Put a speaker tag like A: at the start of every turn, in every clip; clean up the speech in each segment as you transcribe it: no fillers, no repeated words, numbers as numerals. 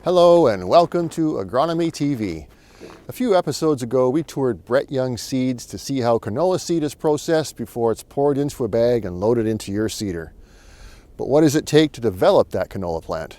A: Hello and welcome to Agronomy TV. A few episodes ago we toured Brett Young Seeds to see how canola seed is processed before it's poured into a bag and loaded into your seeder. But what does it take to develop that canola plant?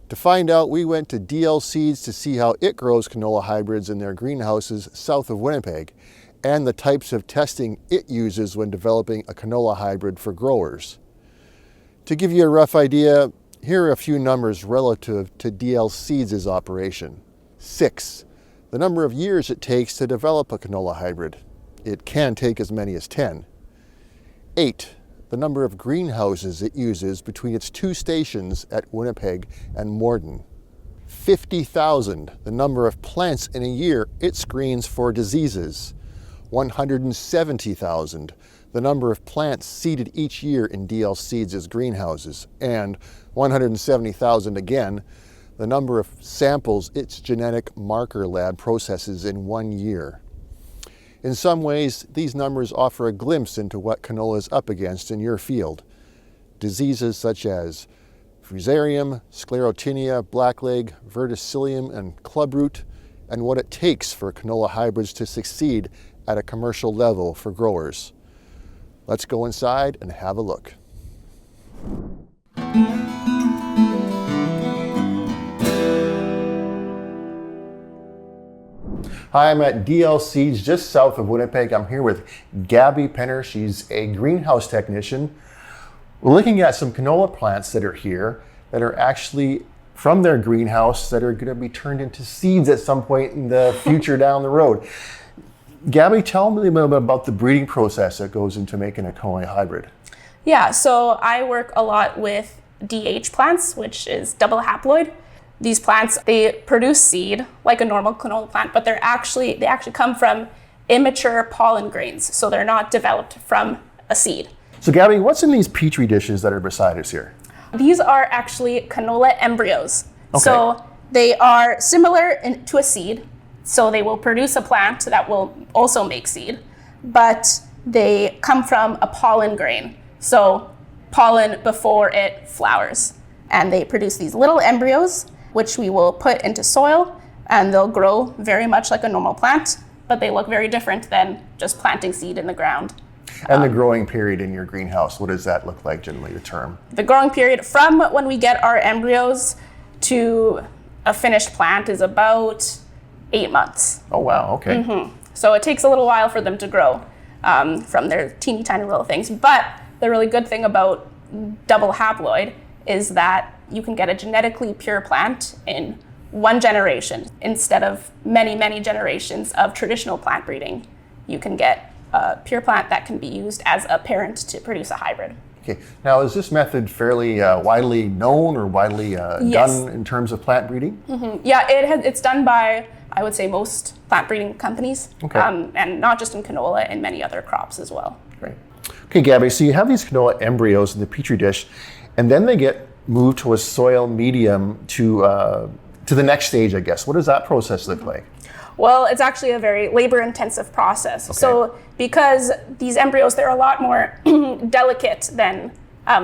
A: To find out, we went to DL Seeds to see how it grows canola hybrids in their greenhouses south of Winnipeg and the types of testing it uses when developing a canola hybrid for growers. To give you a rough idea, here are a few numbers relative to DL Seeds' operation. 6, the number of years it takes to develop a canola hybrid. It can take as many as 10. 8, the number of greenhouses it uses between its 2 stations at Winnipeg and Morden. 50,000, the number of plants in a year it screens for diseases. 170,000, the number of plants seeded each year in DL Seeds' greenhouses, and 170,000 again, the number of samples its genetic marker lab processes in 1 year. In some ways, these numbers offer a glimpse into what canola is up against in your field. Diseases such as fusarium, sclerotinia, blackleg, verticillium, and clubroot, and what it takes for canola hybrids to succeed at a commercial level for growers. Let's go inside and have a look. Hi, I'm at DL Seeds just south of Winnipeg. I'm here with Gabby Penner. She's a greenhouse technician. We're looking at some canola plants that are here that are actually from their greenhouse that are going to be turned into seeds at some point in the future down the road. Gabby, tell me a little bit about the breeding process that goes into making a canola hybrid.
B: Yeah, so I work a lot with DH plants, which is double haploid. These plants, they produce seed like a normal canola plant, but they actually come from immature pollen grains, so they're not developed from a seed.
A: So Gabby, what's in these petri dishes that are beside us here?
B: These are actually canola embryos.
A: Okay.
B: So they are similar to a seed. So they will produce a plant that will also make seed, but they come from a pollen grain. So pollen before it flowers. And they produce these little embryos, which we will put into soil, and they'll grow very much like a normal plant, but they look very different than just planting seed in the ground.
A: And the growing period in your greenhouse, what does that look like generally, the term?
B: The growing period from when we get our embryos to a finished plant is about 8 months.
A: Oh, wow, okay.
B: Mm-hmm. So it takes a little while for them to grow from their teeny tiny little things. But the really good thing about double haploid is that you can get a genetically pure plant in 1 generation instead of many, many generations of traditional plant breeding. You can get a pure plant that can be used as a parent to produce a hybrid.
A: Okay. Now, is this method fairly widely known or widely
B: Yes.
A: done in terms of plant breeding?
B: Mm-hmm. Yeah, it's done by, I would say, most plant breeding companies,
A: Okay.
B: And not just in canola, in many other crops as well.
A: Great. Okay, Gabby, so you have these canola embryos in the petri dish, and then they get moved to a soil medium to the next stage, I guess. What does that process look like?
B: Well, it's actually a very labor-intensive process.
A: Okay.
B: So because these embryos, they're a lot more delicate than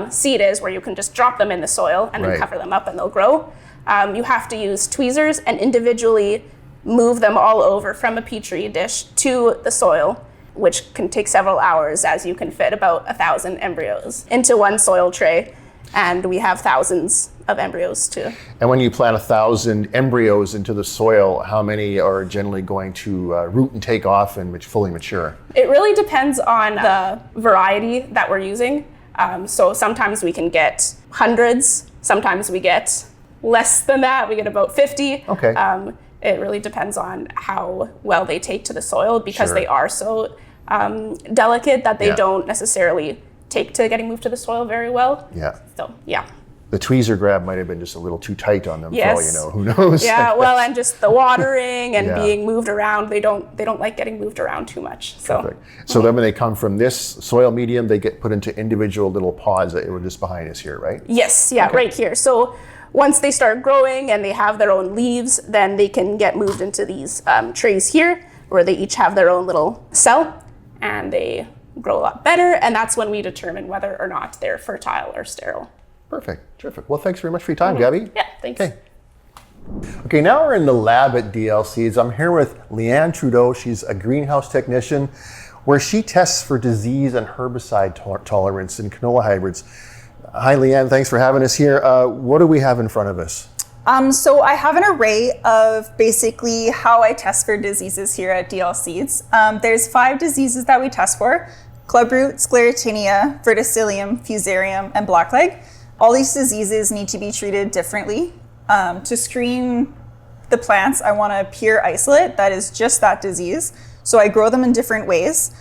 B: seed is, where you can just drop them in the soil and then
A: Right.
B: cover them up and they'll grow. You have to use tweezers and individually move them all over from a petri dish to the soil, which can take several hours, as you can fit about 1,000 embryos into one soil tray. And we have thousands of embryos too.
A: And when you plant 1,000 embryos into the soil, how many are generally going to root and take off and fully mature?
B: It really depends on the variety that we're using. So sometimes we can get hundreds, sometimes we get less than that, we get about 50.
A: Okay.
B: It really depends on how well they take to the soil, because
A: Sure.
B: they are so delicate that they
A: Yeah.
B: don't necessarily take to getting moved to the soil very well.
A: Yeah.
B: So yeah.
A: The tweezer grab might have been just a little too tight on them, for all you
B: Yes.
A: know. Who knows?
B: Yeah, well, and just the watering and
A: Yeah.
B: being moved around, they don't like getting moved around too much. So
A: Perfect. So then when they come from this soil medium, they get put into individual little pods that were just behind us here, right?
B: yes, yeah,
A: Okay.
B: right here. So once they start growing and they have their own leaves, then they can get moved into these trays here, where they each have their own little cell, and they grow a lot better. And that's when we determine whether or not they're fertile or sterile.
A: Perfect. Terrific. Well, thanks very much for your time, Gabby.
B: Yeah, thanks.
A: Okay. Okay, now we're in the lab at DL Seeds. I'm here with Leanne Trudeau. She's a greenhouse technician where she tests for disease and herbicide tolerance in canola hybrids. Hi, Leanne. Thanks for having us here. What do we have in front of us?
C: So I have an array of basically how I test for diseases here at DL Seeds. There's 5 diseases that we test for: clubroot, sclerotinia, verticillium, fusarium, and blackleg. All these diseases need to be treated differently. To screen the plants, I want a pure isolate that is just that disease. So I grow them in different ways.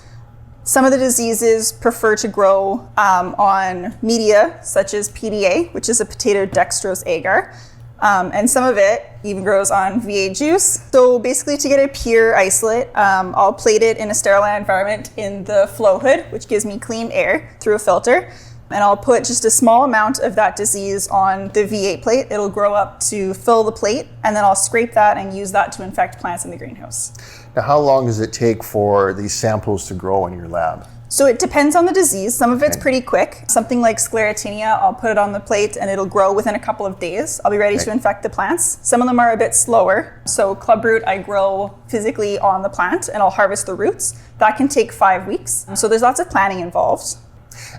C: Some of the diseases prefer to grow on media, such as PDA, which is a potato dextrose agar. And some of it even grows on V8 juice. So basically, to get a pure isolate, I'll plate it in a sterile environment in the flow hood, which gives me clean air through a filter. And I'll put just a small amount of that disease on the V8 plate. It'll grow up to fill the plate, and then I'll scrape that and use that to infect plants in the greenhouse.
A: Now, how long does it take for these samples to grow in your lab?
C: So it depends on the disease. Some of it's pretty quick. Something like sclerotinia, I'll put it on the plate and it'll grow within a couple of days. I'll be ready to infect the plants. Some of them are a bit slower. So clubroot, I grow physically on the plant and I'll harvest the roots. That can take 5 weeks. So there's lots of planning involved.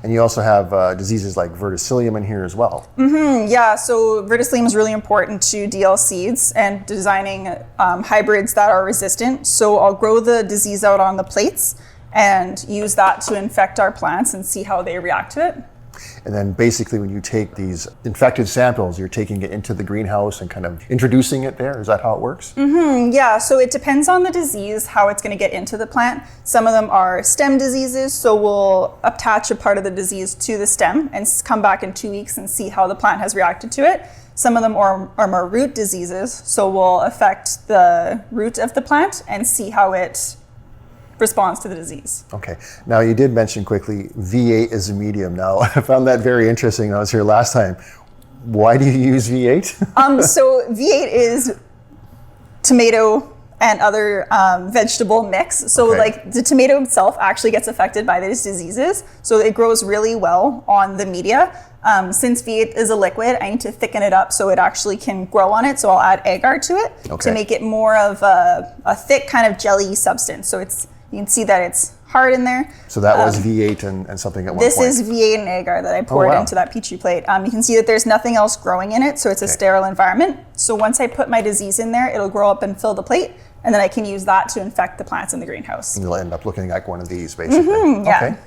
A: And you also have diseases like verticillium in here as well.
C: Yeah, so verticillium is really important to DL Seeds and designing hybrids that are resistant. So I'll grow the disease out on the plates and use that to infect our plants and see how they react to it.
A: And then basically when you take these infected samples, you're taking it into the greenhouse and kind of introducing it there. Is that how it works?
C: Yeah, so it depends on the disease, how it's going to get into the plant. Some of them are stem diseases, so we'll attach a part of the disease to the stem and come back in 2 weeks and see how the plant has reacted to it. Some of them are more root diseases, so we'll affect the root of the plant and see how it responds to the disease.
A: Okay. Now you did mention quickly V8 is a medium. Now I found that very interesting. I was here last time. Why do you use V8?
C: So V8 is tomato and other vegetable mix. So like the tomato itself actually gets affected by these diseases. So it grows really well on the media. Since V8 is a liquid, I need to thicken it up so it actually can grow on it. So I'll add agar to it to make it more of a thick kind of jelly substance. So you can see that it's hard in there.
A: So that was V8 and something at one point.
C: This is V8 and agar that I poured into that Petri plate. You can see that there's nothing else growing in it, so it's a sterile environment. So once I put my disease in there, it'll grow up and fill the plate, and then I can use that to infect the plants in the greenhouse.
A: And you'll end up looking like one of these, basically.
C: Yeah.
A: Okay.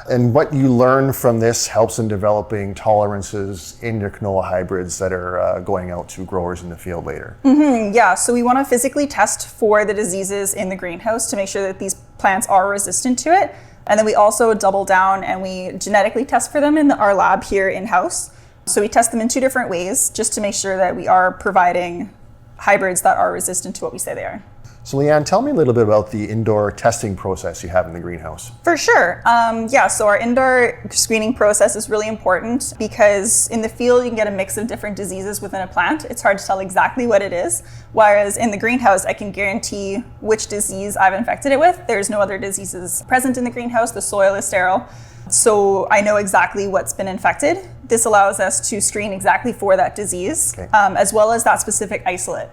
A: And what you learn from this helps in developing tolerances in your canola hybrids that are going out to growers in the field later.
C: Yeah, so we want to physically test for the diseases in the greenhouse to make sure that these plants are resistant to it. And then we also double down and we genetically test for them in our lab here in-house. So we test them in 2 different ways just to make sure that we are providing hybrids that are resistant to what we say they are.
A: So Leanne, tell me a little bit about the indoor testing process you have in the greenhouse.
C: For sure. Yeah, so our indoor screening process is really important because in the field you can get a mix of different diseases within a plant. It's hard to tell exactly what it is, whereas in the greenhouse I can guarantee which disease I've infected it with. There's no other diseases present in the greenhouse. The soil is sterile. So I know exactly what's been infected. This allows us to screen exactly for that disease, as well as that specific isolate.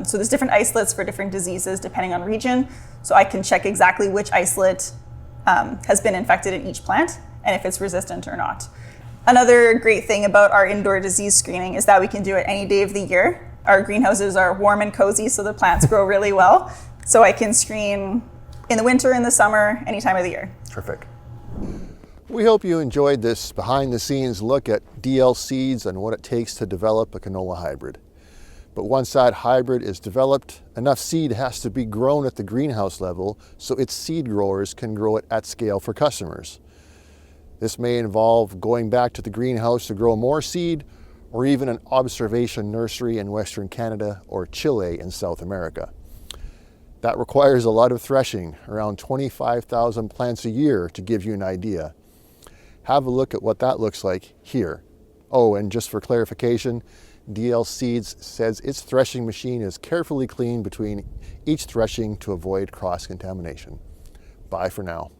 C: So there's different isolates for different diseases depending on region. So I can check exactly which isolate has been infected in each plant and if it's resistant or not. Another great thing about our indoor disease screening is that we can do it any day of the year. Our greenhouses are warm and cozy, so the plants grow really well. So I can screen in the winter, in the summer, any time of the year.
A: Terrific. We hope you enjoyed this behind-the-scenes look at DL Seeds and what it takes to develop a canola hybrid. But once that hybrid is developed, enough seed has to be grown at the greenhouse level so its seed growers can grow it at scale for customers. This may involve going back to the greenhouse to grow more seed, or even an observation nursery in Western Canada or Chile in South America. That requires a lot of threshing, around 25,000 plants a year, to give you an idea. Have a look at what that looks like here. Oh, and just for clarification, DL Seeds says its threshing machine is carefully cleaned between each threshing to avoid cross-contamination. Bye for now.